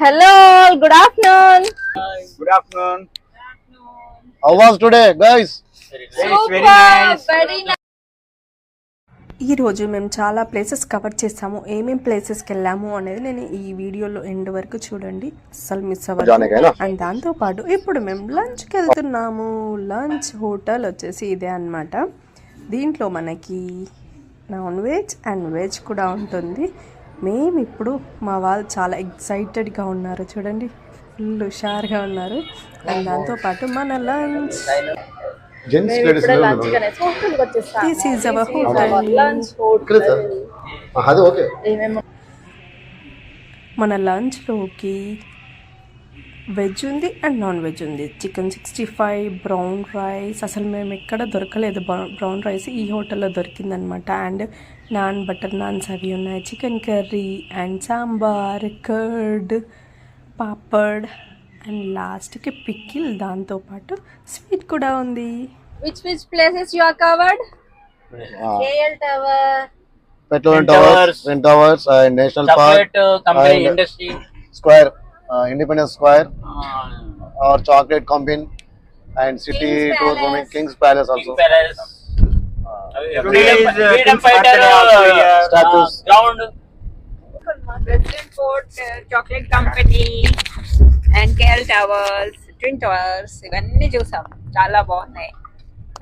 Hello, good afternoon. Good afternoon. How was today, guys? Very nice. Very nice. ఈరోజు మేము చాలా places cover చేసాము. ఏమేం ప్లేసెస్కి వెళ్ళాము అనేది నేను ఈ వీడియోలో ఎండ్ వరకు చూడండి, అస్సలు మిస్ అవ్వదు. అండ్ దాంతోపాటు ఇప్పుడు మేము లంచ్కి వెళ్తున్నాము. లంచ్ హోటల్ వచ్చేసి ఇదే అన్నమాట. దీంట్లో మనకి నాన్ వెజ్ అండ్ వెజ్ కూడా ఉంటుంది. మేము ఇప్పుడు మా వాళ్ళు చాలా ఎక్సైటెడ్గా ఉన్నారు, చూడండి ఫుల్ హుషారుగా ఉన్నారు. అండ్ దాంతోపాటు మన lunch this is our hotel. మన లంచ్లోకి వెజ్ ఉంది అండ్ నాన్ వెజ్ ఉంది. చికెన్ 65, బ్రౌన్ రైస్, అసలు మేము ఎక్కడ దొరకలేదు బ్రౌన్ రైస్, ఈ హోటల్లో దొరికిందనమాట. అండ్ నాన్, బటర్ నాన్స్ అవి ఉన్నాయి, chicken curry and sambar, curd, papad and లాస్ట్కి పికిల్, దాంతోపాటు స్వీట్ కూడా ఉంది. Which places you are covered? KL Tower, Petroleum Towers, Twin Towers, National Park, Company and industry. Square, Independence Square, or Chocolate Company, and City King's Tour, Palace. King's Palace also. Palace. Freedom Fighter statues. Ground. President Fort, Chocolate Company, and KL Towers, Twin Towers, ఇవన్నీ చూసాం, చాలా బాగున్నాయి.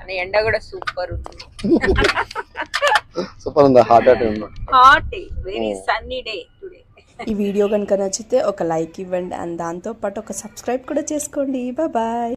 అని ఎండ కూడా super ఉంది, super ఉంది, hot hot, very sunny day today. ఈ వీడియో కనుక నచ్చితే ఒక లైక్ ఇవ్వండి, అండ్ దాంతోపాటు ఒక సబ్స్క్రైబ్ కూడా చేసుకోండి. బాయ్.